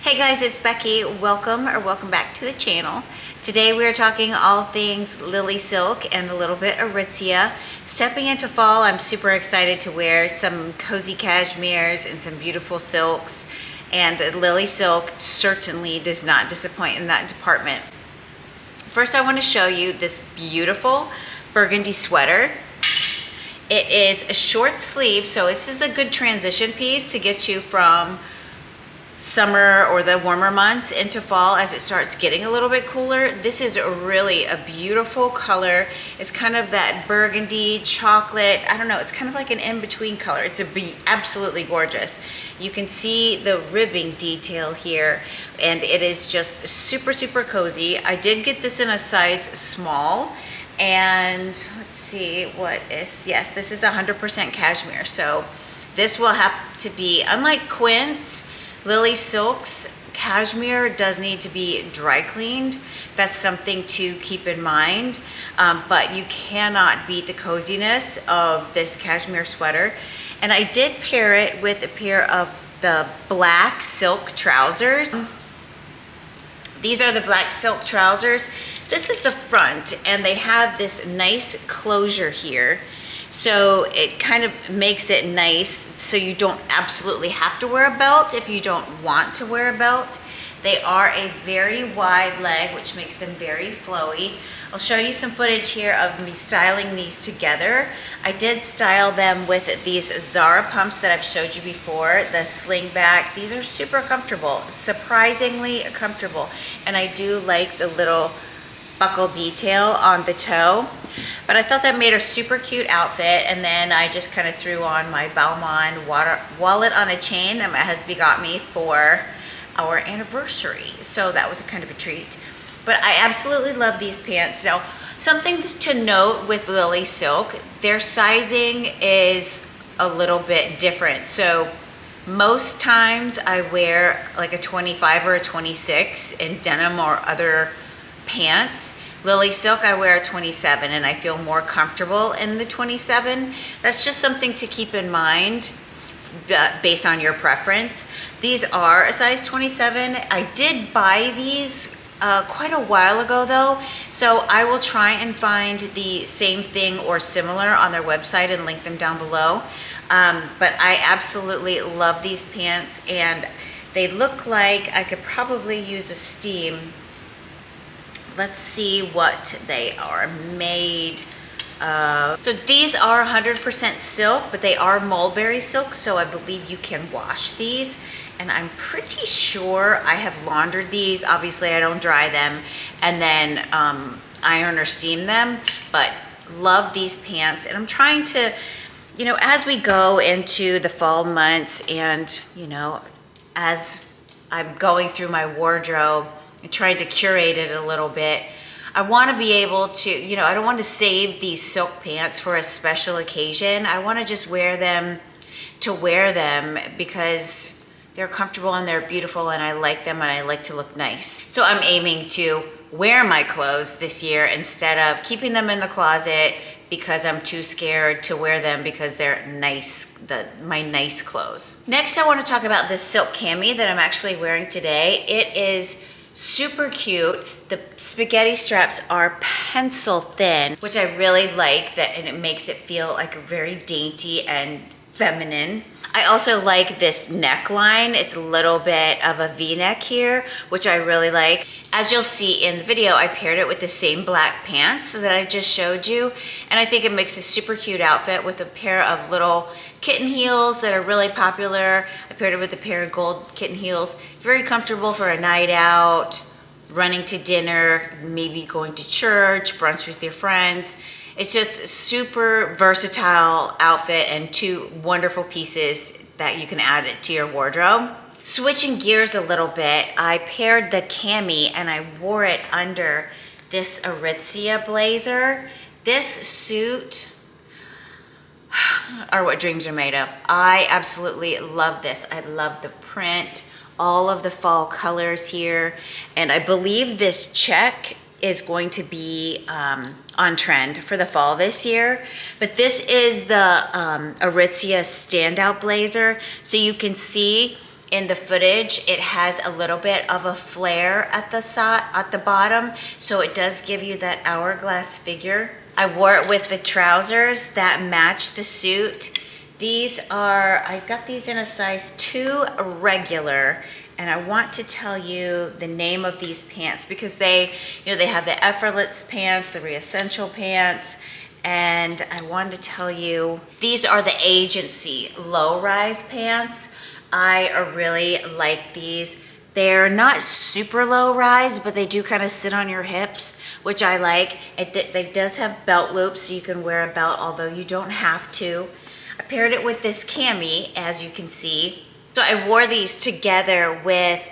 Hey guys, it's Becky. Welcome back to the channel. Today we are talking all things Lily Silk and a little bit Aritzia. Stepping into fall, I'm super excited to wear some cozy cashmeres and some beautiful silks. And Lily Silk certainly does not disappoint in that department. First, I want to show you this beautiful burgundy sweater. It is a short sleeve, so this is a good transition piece to get you from summer or the warmer months into fall as it starts getting a little bit cooler. This is really a beautiful color. It's kind of that burgundy chocolate. I don't know, it's kind of like an in-between color. It's absolutely gorgeous. You can see the ribbing detail here, and it is just super cozy. I did get this in a size small, and let's see what is, yes, this is 100% cashmere. So this will have to be, unlike Quince, Lily Silk's cashmere does need to be dry cleaned. That's something to keep in mind, but you cannot beat the coziness of this cashmere sweater. And I did pair it with a pair of the black silk trousers. These are the black silk trousers. This is the front, and they have this nice closure here. So it kind of makes it nice so you don't absolutely have to wear a belt if you don't want to wear a belt. They are a very wide leg, which makes them very flowy. I'll show you some footage here of me styling these together. I did style them with these Zara pumps that I've showed you before, the sling back. These are super comfortable, surprisingly comfortable. And I do like the little buckle detail on the toe. But I thought that made a super cute outfit, and then I just kind of threw on my Balmain wallet on a chain that my husband got me for our anniversary. So that was a kind of a treat. But I absolutely love these pants. Now, something to note with Lily Silk, their sizing is a little bit different. So most times I wear like a 25 or a 26 in denim or other pants. Lily Silk, I wear a 27, and I feel more comfortable in the 27. That's just something to keep in mind based on your preference. These are a size 27. I did buy these quite a while ago though, so I will try and find the same thing or similar on their website and link them down below. But I absolutely love these pants, and they look like I could probably use a steam. Let's see what they are made of. So these are 100% silk, but they are mulberry silk, so I believe you can wash these. And I'm pretty sure I have laundered these. Obviously, I don't dry them and then iron or steam them, but love these pants. And I'm trying to, you know, as we go into the fall months and, you know, as I'm going through my wardrobe, trying to curate it a little bit, I want to be able to, you know, I don't want to save these silk pants for a special occasion. I want to just wear them to wear them because they're comfortable and they're beautiful, and I like them and I like to look nice. So I'm aiming to wear my clothes this year instead of keeping them in the closet because I'm too scared to wear them because they're nice, my nice clothes. Next, I want to talk about this silk cami that I'm actually wearing today. It is super cute. The spaghetti straps are pencil thin, which I really like that, and it makes it feel like very dainty and feminine. I also like this neckline. It's a little bit of a V-neck here, which I really like. As you'll see in the video, I paired it with the same black pants that I just showed you, and I think it makes a super cute outfit with a pair of little kitten heels that are really popular. I paired it with a pair of gold kitten heels. Very comfortable for a night out, running to dinner, maybe going to church, brunch with your friends. It's just a super versatile outfit and two wonderful pieces that you can add it to your wardrobe. Switching gears a little bit, I paired the cami and I wore it under this Aritzia blazer. This suit are what dreams are made of. I absolutely love this. I love the print, all of the fall colors here, and I believe this check is going to be on trend for the fall this year. But this is the Aritzia standout blazer, so you can see in the footage, it has a little bit of a flare at the side, at the bottom, so it does give you that hourglass figure. I wore it with the trousers that match the suit. These are, I got these in a size 2 regular, and I want to tell you the name of these pants because they, you know, they have the effortless pants, the re-essential pants, and I wanted to tell you, these are the agency low-rise pants. I really like these. They're not super low rise, but they do kind of sit on your hips, which I like. It does have belt loops, so you can wear a belt, although you don't have to. I paired it with this cami, as you can see. So I wore these together with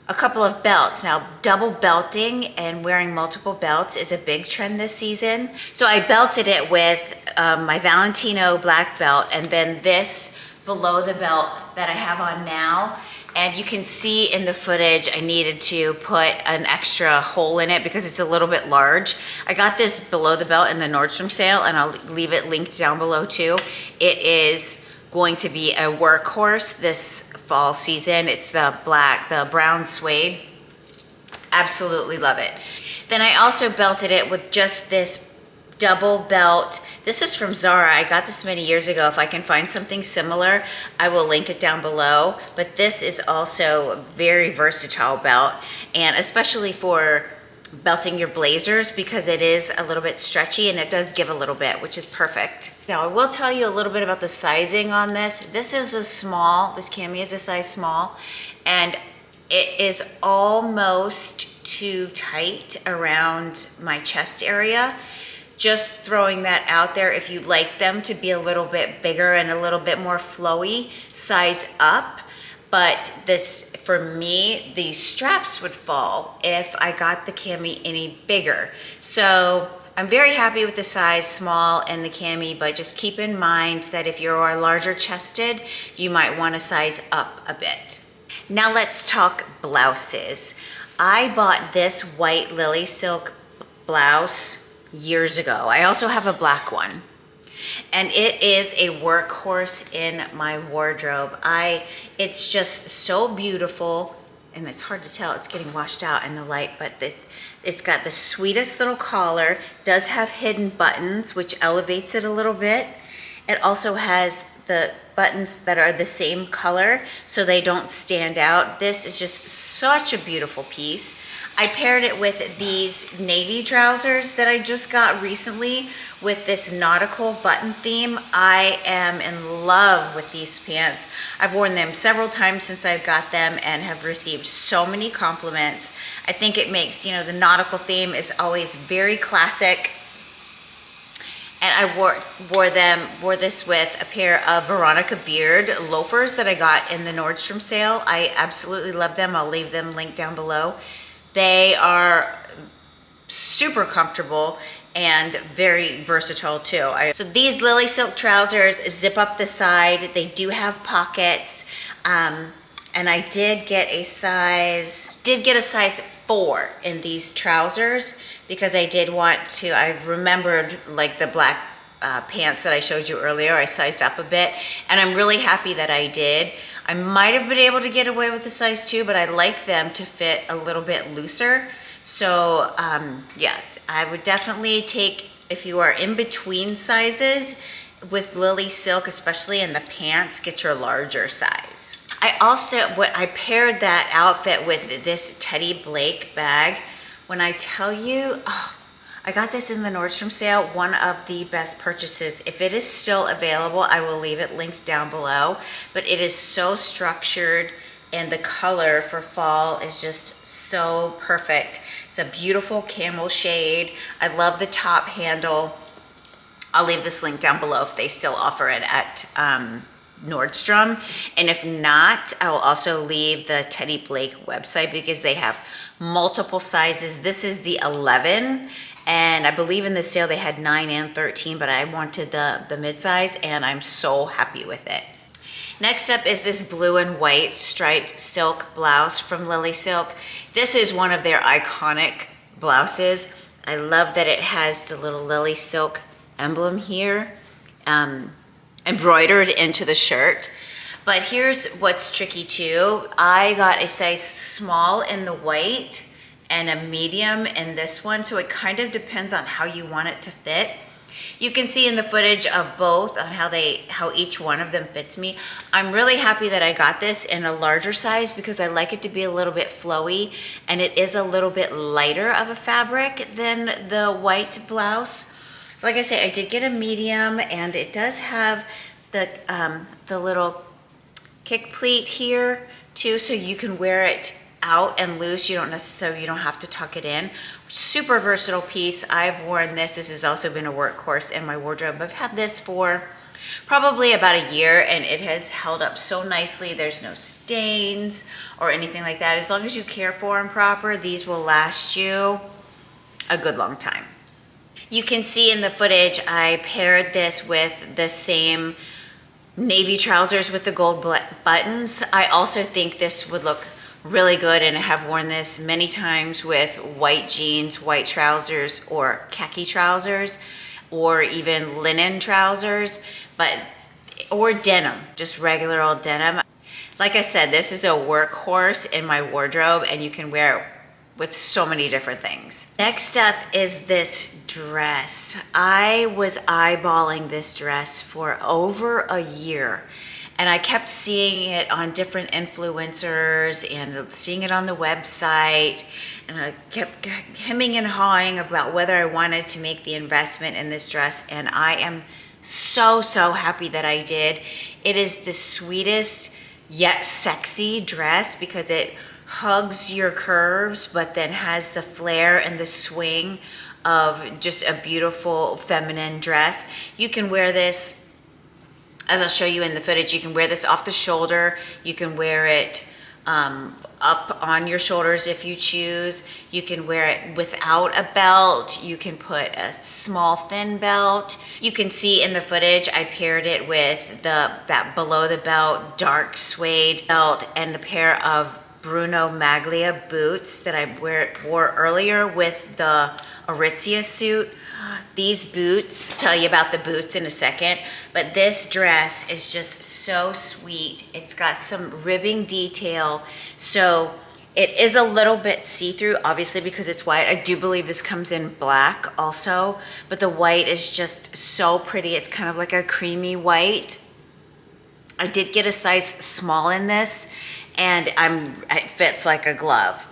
a couple of belts. Now, double belting and wearing multiple belts is a big trend this season. So I belted it with my Valentino black belt, and then this below the belt that I have on now. And you can see in the footage, I needed to put an extra hole in it because it's a little bit large. I got this below the belt in the Nordstrom sale, and I'll leave it linked down below too. It is going to be a workhorse this fall season. It's the brown suede. Absolutely love it. Then I also belted it with just this double belt. This is from Zara. I got this many years ago. If I can find something similar, I will link it down below. But this is also a very versatile belt, and especially for belting your blazers because it is a little bit stretchy and it does give a little bit, which is perfect. Now I will tell you a little bit about the sizing on this. This is a small, this cami is a size small, and it is almost too tight around my chest area. Just throwing that out there. If you'd like them to be a little bit bigger and a little bit more flowy, size up. But this, for me, these straps would fall if I got the cami any bigger. So I'm very happy with the size small in the cami, but just keep in mind that if you're larger chested, you might want to size up a bit. Now let's talk blouses. I bought this white lily silk blouse years ago. I also have a black one, and it is a workhorse in my wardrobe. It's just so beautiful, and it's hard to tell, it's getting washed out in the light, but it's got the sweetest little collar, does have hidden buttons, which elevates it a little bit. It also has the buttons that are the same color, so they don't stand out. This is just such a beautiful piece. I paired it with these navy trousers that I just got recently with this nautical button theme. I am in love with these pants. I've worn them several times since I've got them and have received so many compliments. I think it makes, you know, the nautical theme is always very classic. And I wore this with a pair of Veronica Beard loafers that I got in the Nordstrom sale. I absolutely love them. I'll leave them linked down below. They are super comfortable and very versatile too. So these lily silk trousers zip up the side. They do have pockets. And I did get a size 4 in these trousers because I did want to, I remembered like the black pants that I showed you earlier, I sized up a bit, and I'm really happy that I did. I might have been able to get away with the size 2, but I like them to fit a little bit looser. So yes, I would definitely take, if you are in between sizes with lily silk, especially in the pants, get your larger size. I paired that outfit with this Teddy Blake bag. When I tell you, I got this in the Nordstrom sale, one of the best purchases. If it is still available, I will leave it linked down below, but it is so structured and the color for fall is just so perfect. It's a beautiful camel shade. I love the top handle. I'll leave this link down below if they still offer it at Nordstrom. And if not, I will also leave the Teddy Blake website because they have multiple sizes. This is the 11, and I believe in the sale they had 9 and 13, but I wanted the mid-size, and I'm so happy with it. Next up is this blue and white striped silk blouse from Lily Silk. This is one of their iconic blouses. I love that it has the little Lily Silk emblem here, embroidered into the shirt. But here's what's tricky too. I got a size small in the white and a medium in this one, so it kind of depends on how you want it to fit. You can see in the footage of both on how each one of them fits me. I'm really happy that I got this in a larger size because I like it to be a little bit flowy, and it is a little bit lighter of a fabric than the white blouse. Like I say, I did get a medium, and it does have the little kick pleat here too, so you can wear it out and loose. You don't have to tuck it in. Super versatile piece. I've worn this. This has also been a workhorse in my wardrobe. I've had this for probably about a year, and it has held up so nicely. There's no stains or anything like that. As long as you care for them proper, these will last you a good long time. You can see in the footage, I paired this with the same navy trousers with the gold buttons. I also think this would look really good, and I have worn this many times with white jeans, white trousers, or khaki trousers, or even linen trousers, or denim, just regular old denim. Like I said, this is a workhorse in my wardrobe, and you can wear it with so many different things. Next up is this dress. I was eyeballing this dress for over a year, and I kept seeing it on different influencers and seeing it on the website, and I kept hemming and hawing about whether I wanted to make the investment in this dress, and I am so happy that I did. It is the sweetest yet sexy dress because it hugs your curves, but then has the flair and the swing of just a beautiful feminine dress. You can wear this, as I'll show you in the footage, you can wear this off the shoulder. You can wear it up on your shoulders if you choose. You can wear it without a belt. You can put a small thin belt. You can see in the footage, I paired it with that below the belt dark suede belt and the pair of Bruno Maglia boots that I wore earlier with the Aritizia suit. These boots, tell you about the boots in a second, but this dress is just so sweet. It's got some ribbing detail, so it is a little bit see-through, obviously because it's white. I do believe this comes in black also, but the white is just so pretty. It's kind of like a creamy white. I did get a size small in this, and it fits like a glove.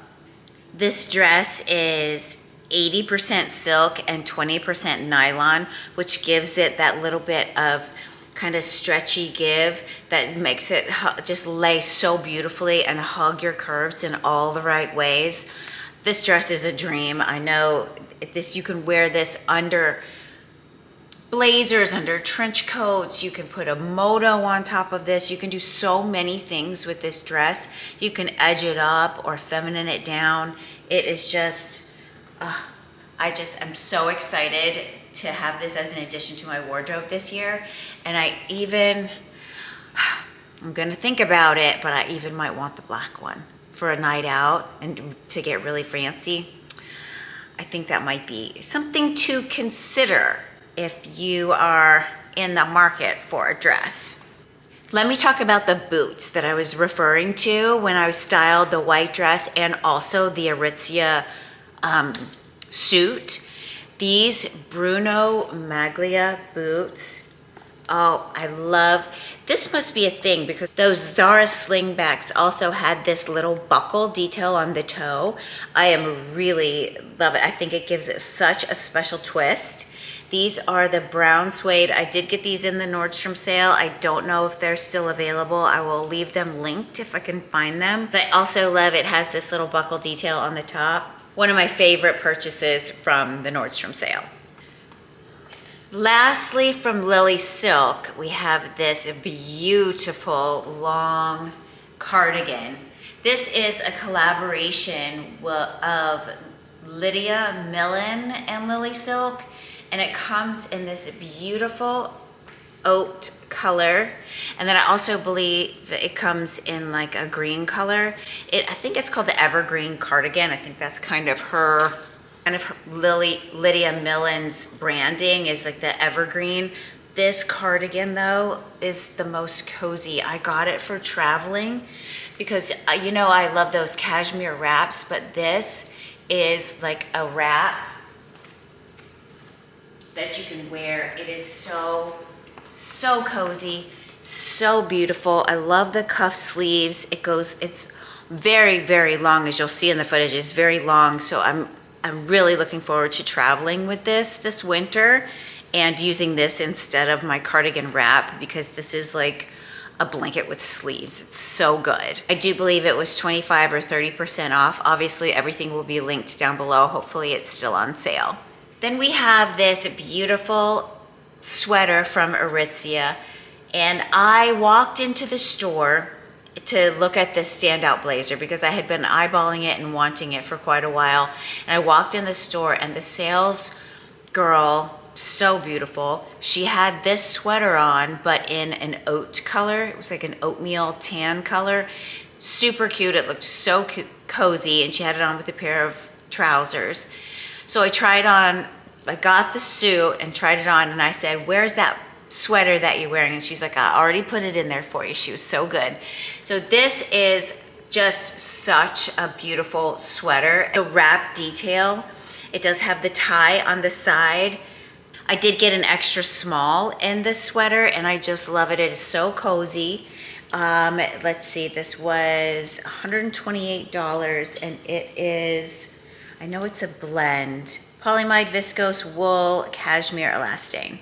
This dress is 80% silk and 20% nylon, which gives it that little bit of kind of stretchy give that makes it just lay so beautifully and hug your curves in all the right ways. This dress is a dream. I know this, you can wear this under blazers, under trench coats. You can put a moto on top of this. You can do so many things with this dress. You can edge it up or feminine it down. It is just, I'm so excited to have this as an addition to my wardrobe this year. And I'm gonna think about it, but I even might want the black one for a night out and to get really fancy. I think that might be something to consider if you are in the market for a dress. Let me talk about the boots that I was referring to when I styled the white dress and also the Aritizia suit. These Bruno Maglia boots, oh, I love, this must be a thing because those Zara slingbacks also had this little buckle detail on the toe. I am really love it. I think it gives it such a special twist. These are the brown suede. I did get these in the Nordstrom sale. I don't know if they're still available. I will leave them linked if I can find them. But I also love it has this little buckle detail on the top. One of my favorite purchases from the Nordstrom sale. Lastly, from Lily Silk, we have this beautiful long cardigan. This is a collaboration of Lydia Millen and Lily Silk, and it comes in this beautiful oat color, and then I also believe it comes in like a green color. I think it's called the Evergreen Cardigan. I think that's kind of her Lydia Millen's branding is like the evergreen. This cardigan though is the most cozy. I got it for traveling because you know I love those cashmere wraps, but this is like a wrap that you can wear. It is so cozy, so beautiful. I love the cuff sleeves. It's very long, as you'll see in the footage. It's very long, so I'm really looking forward to traveling with this winter and using this instead of my cardigan wrap, because this is like a blanket with sleeves. It's so good. I do believe it was 25 or 30% off. Obviously, everything will be linked down below. Hopefully it's still on sale. Then we have this beautiful sweater from Aritzia, and I walked into the store to look at this standout blazer because I had been eyeballing it and wanting it for quite a while. And I walked in the store, and the sales girl, so beautiful, she had this sweater on, but in an oat color. It was like an oatmeal tan color. Super cute. It looked so cozy, and she had it on with a pair of trousers. So I got the suit and tried it on, and I said, "Where's that sweater that you're wearing?" And she's like, "I already put it in there for you." She was so good. So this is just such a beautiful sweater. The wrap detail, it does have the tie on the side. I did get an extra small in this sweater, and I just love it. It is so cozy. Let's see, this was $128, and it is, I know it's a blend, polyamide, viscose, wool, cashmere, elastane.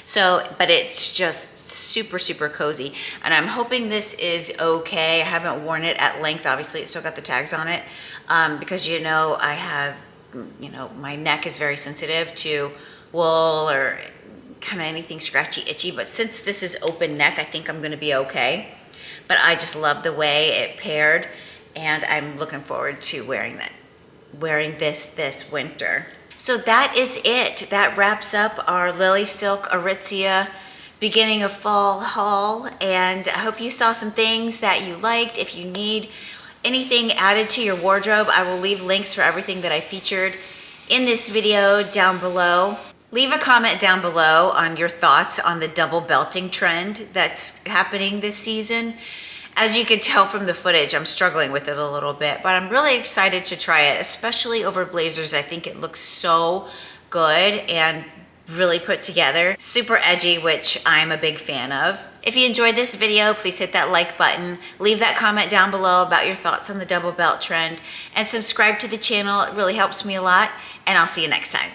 So, but it's just super cozy, and I'm hoping this is okay. I haven't worn it at length. Obviously, it's still got the tags on it, because you know I have, you know, my neck is very sensitive to wool or kind of anything scratchy, itchy. But since this is open neck, I think I'm going to be okay. But I just love the way it paired, and I'm looking forward to wearing this winter. So that is it. That wraps up our Lily Silk Aritzia beginning of fall haul, and I hope you saw some things that you liked. If you need anything added to your wardrobe, I will leave links for everything that I featured in this video down below. Leave a comment down below on your thoughts on the double belting trend that's happening this season. As you can tell from the footage, I'm struggling with it a little bit, but I'm really excited to try it, especially over blazers. I think it looks so good and really put together. Super edgy, which I'm a big fan of. If you enjoyed this video, please hit that like button. Leave that comment down below about your thoughts on the double belt trend, and subscribe to the channel. It really helps me a lot, and I'll see you next time.